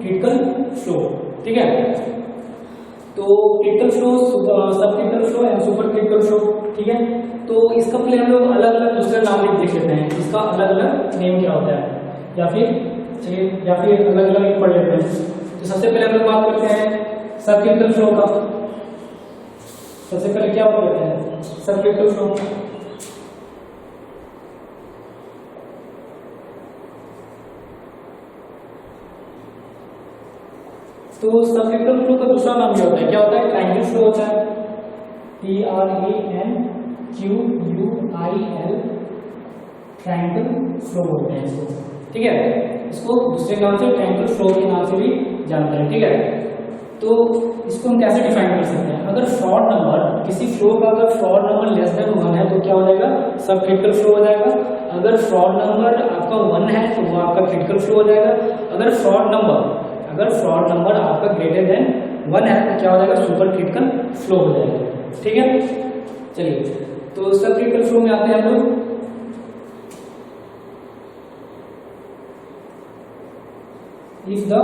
critical flow. ठीक है, तो क्रिटिकल फ्लो, सब critical flow and super critical flow. ठीक है, तो इसका पहले हम लोग अलग अलग दूसरे नाम देख लेते हैं, इसका अलग अलग नेम क्या होता है, या फिर अलग अलग पढ़ लेते हैं। तो सबसे पहले हम लोग बात करते हैं सब क्रिटिकल फ्लो का। सबसे पहले क्या होता है सब क्रिटिकल फ्लो? तो सब क्रिटिकल फ्लो का दूसरा नाम क्या होता है? क्या होता है? ट्रायंगल फ्लो होता है, TRANQUIL ट्रायंगल फ्लो बोलते हैं इसको। ठीक है, इसको दूसरे नाम से ट्रायंगल फ्लो के नाम से भी जानते हैं। ठीक है, तो इसको हम कैसे डिफाइन कर सकते हैं? अगर फ्रॉड नंबर किसी फ्लो का अगर फ्रॉड नंबर लेस देन 1 है तो क्या हो जाएगा? सब क्रिटिकल फ्लो हो जाएगा। अगर फ्रॉड नंबर आपका 1 है तो वो आपका क्रिटिकल फ्लो हो जाएगा। अगर फ्रॉड नंबर आपका ग्रेटर देन 1 है तो क्या हो जाएगा? सुपर क्रिटिकल फ्लो हो जाएगा। ठीक है, चलिए तो सब क्रिटिकल फ्लो में आते हैं हम लोग। if the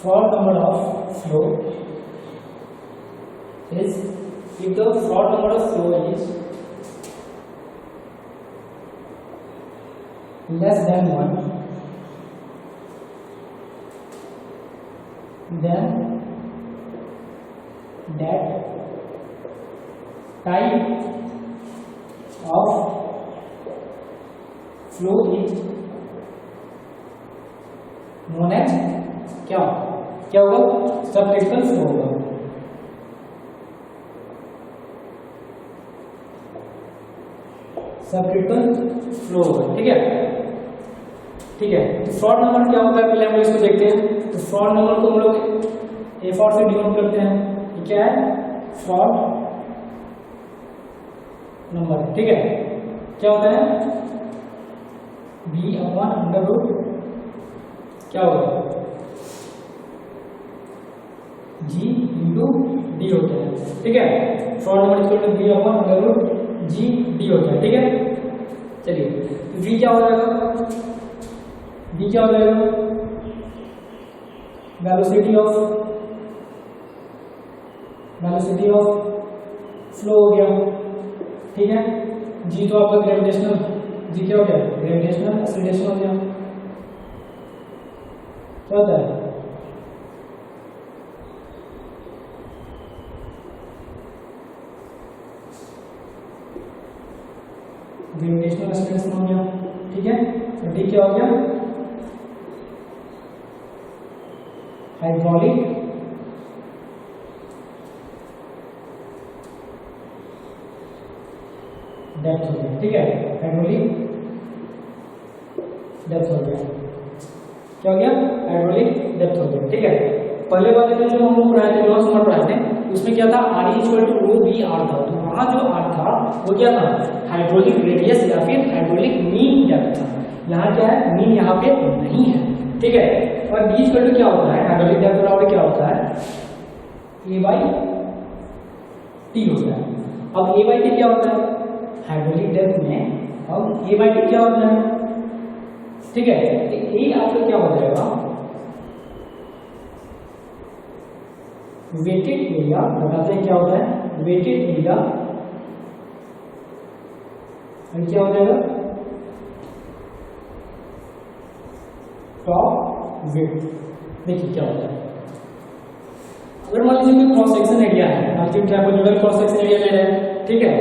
fraud number of flow is less than 1, then that type of flow is known as क्या होगा? सब क्रिटिकल फ्लो होगा। सब क्रिटिकल फ्लो होगा। ठीक है, तो फ्रॉड नंबर क्या होता है पहले हम लोग इसको देखते हैं। तो फ्रॉड नंबर को हम लोग F से डिनोट करते हैं। क्या है? Fraud number. ठीक है, क्या होता है? B/√, क्या होगा? G/D होता है। ठीक है, फ्रॉड नंबर B/√GD होता है। ठीक है, चलिए V क्या हो जाएगा? वेलोसिटी ऑफ फ्लो हो गया। ठीक है, G तो आपका ग्रेविटेशनल, G क्या हो गया? ग्रेविटेशनल एक्सीलरेशन हो गया। क्या होता है? ग्रेविटेशनल एक्सीलरेशन हो गया। ठीक है, तो D क्या हो गया? हाइड्रोलिक डेप्थ हो गया। ठीक है, हाइड्रोलिक डेप्थ हो गया। क्या हो गया, हाइड्रोलिक डेप्थ हो गया। ठीक है, पहले वाले में जो हम लोग पढ़ाए थे, ग्रॉस नंबर पढ़ाए थे, उसमें क्या था, R equal to O B R था। तो वहाँ जो आर था वो क्या था, हाइड्रोलिक रेडियस या फिर हाइड्रोलिक मीन डेप्थ था। यहाँ क्या है, मीन यहाँ पे नहीं है। ठीक है, और डी इक्वल टू क्या होता है, हाइड्रोलिक डेप्थ बराबर क्या होता है, ए बाई टी होता है। अब ए बाई टी क्या होता है, हाइड्रोलिक डेप्थ में अब ए बाई टी क्या होता है। ठीक है, ए आपका क्या हो जाएगा, वेटेड एरिया, बताते हैं क्या होता है, वेटेड एरिया, और क्या हो जाएगा, टॉप विड्थ। देखिए क्या होता है, अगर मान लीजिए कोई क्रॉस सेक्शन एरिया है, मान लीजिए ट्राइबोनिडल क्रॉस सेक्शन एरिया ले रहे हैं। ठीक है,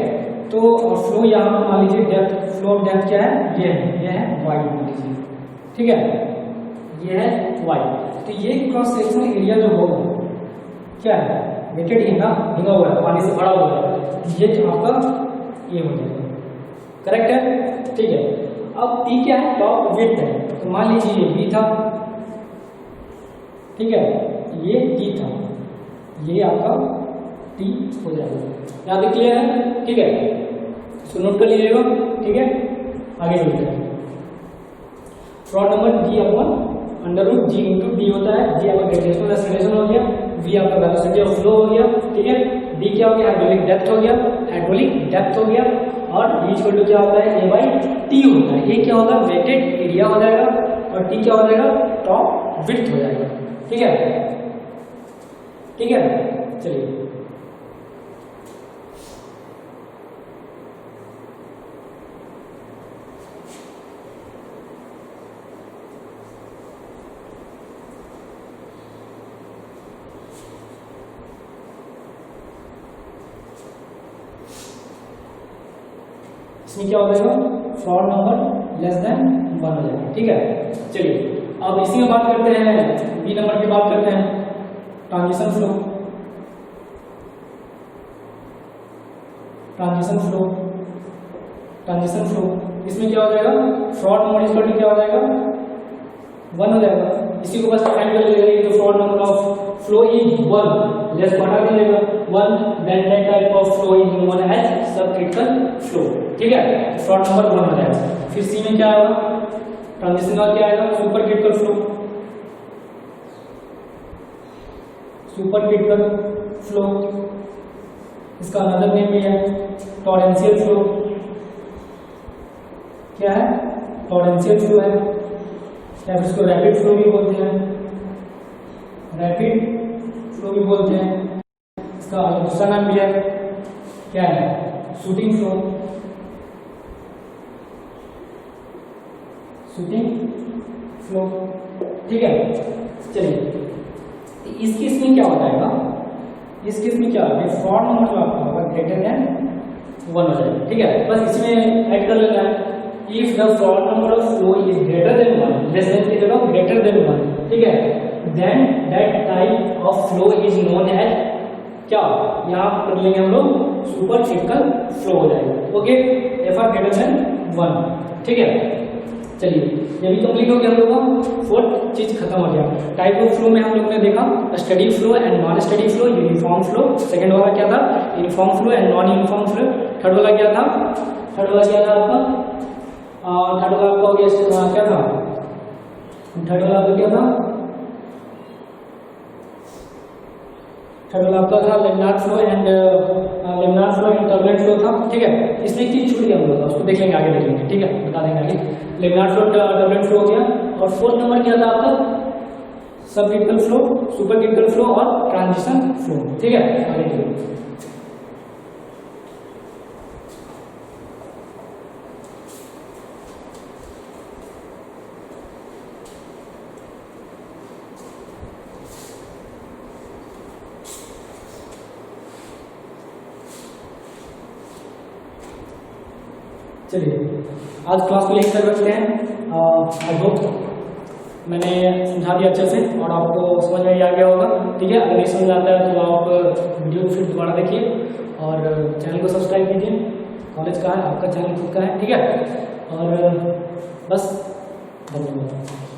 तो फ्लो यहाँ पर मान लीजिए डेप्थ, फ्लो ऑफ डेप्थ क्या है, ये है वाई मान लीजिए। ठीक है, ये है वाई। तो ये क्रॉस सेक्शन एरिया जो होगा क्या है, वेटेड है ना, भीगा हुआ है, पानी से भरा हुआ है, ये जो आपका ये हो जाएगा, करेक्ट है। ठीक है, अब टी क्या है, टॉप विड्थ है। तो मान लीजिए ये बी था, ठीक है, ये डी था, ये आपका टी हो जाएगा। यहाँ पे क्लियर है। ठीक है, इसको नोट कर लीजिएगा। ठीक है, आगे चलते हैं। फ्रॉड नंबर जी अपन अंडर रूट जी इंटू डी होता है। जी आपका ग्रेविटेशनल एक्सेलरेशन हो गया, वी आपका वेलोसिटी ऑफ फ्लो हो गया। ठीक है, डी क्या हो गया, हाइड्रोलिक डेप्थ हो गया, हाइड्रोलिक डेप्थ हो गया, और ई इक्वल टू क्या होता है, ए बाई टी होता है। ये क्या होगा, वेटेड एरिया हो जाएगा, और टी क्या हो जाएगा, टॉप विड्थ हो जाएगा। ठीक है, ठीक है, चलिए इसमें क्या हो जाएगा, फ्रॉड नंबर लेस देन 1 हो जाएगा। ठीक है, चलिए अब इसी में बात करते हैं, बी नंबर की बात करते हैं, transition flow. Transition flow, transition flow, इसमें क्या हो जाएगा, फ्रॉड नंबर इक्वल टू क्या हो जाएगा, 1 हो जाएगा। इसी को बस फाइंड कर लीजिएगा, जो Froude number of flow is 1, less बटा दीजिएगा 1, then that type of flow is known as sub critical flow. ठीक है, फ्रॉड नंबर 1 हो जाएगा। फिर सी में क्या आएगा, ट्रांजिशन का क्या आएगा, super critical flow. Super critical flow, इसका अनदर नेम भी है टॉरेंशियल फ्लो। क्या है, टॉरेंशियल फ्लो है, या फिर इसको रैपिड फ्लो भी बोलते हैं, रैपिड फ्लो भी बोलते हैं। इसका दूसरा नाम भी है, क्या है, शूटिंग फ्लो। Shooting flow. ठीक है, चलिए इस केस में क्या हो जाएगा, इस केस में क्या होगा, फ्रॉड नंबर जो आपका होगा ग्रेटर देन 1 हो जाएगा। ठीक है, बस इसमें ऐड कर लेना है, if the Froude number of flow is greater than 1, less than की जगह ग्रेटर देन 1। ठीक है, then that type of flow is known as क्या, यहाँ कर लेंगे हम लोग सुपर क्रिटिकल फ्लो हो जाएगा। Okay, F R greater than 1। ठीक है, चलिए ये भी कंप्लीट हो गया हम लोग का, फोर्थ चीज खत्म हो गया। टाइप ऑफ फ्लो में हम लोग ने देखा steady flow and non steady flow, uniform flow. Second वाला क्या था, uniform flow and non uniform flow. Third वाला क्या था, थर्ड वाला क्या था आपका, थर्ड वाला आपका हो गया क्या था, थर्ड वाला आपका क्या था, थर्ड वाला आपका था laminar flow and turbulent flow था। ठीक है, इसमें एक चीज छूट गया हम लोग का, उसको देख लेंगे, आगे देख लेंगे। ठीक है, बता देंगे आगे। लेमिनार फ्लो, टर्बुलेंट फ्लो हो गया, और फोर्थ नंबर क्या था आपका, सब critical flow, super critical flow और ट्रांजिशन फ्लो। ठीक है, आगे देखिए। चलिए आज क्लास को यहीं कर रखते हैं। आई होप मैंने समझा दिया अच्छे से और आपको समझ में आ गया होगा। ठीक है, अगर नहीं समझ आता है तो आप वीडियो को फिर दोबारा देखिए और चैनल को सब्सक्राइब कीजिए। कॉलेज का है, आपका चैनल खुद का है। ठीक है, और बस धन्यवाद।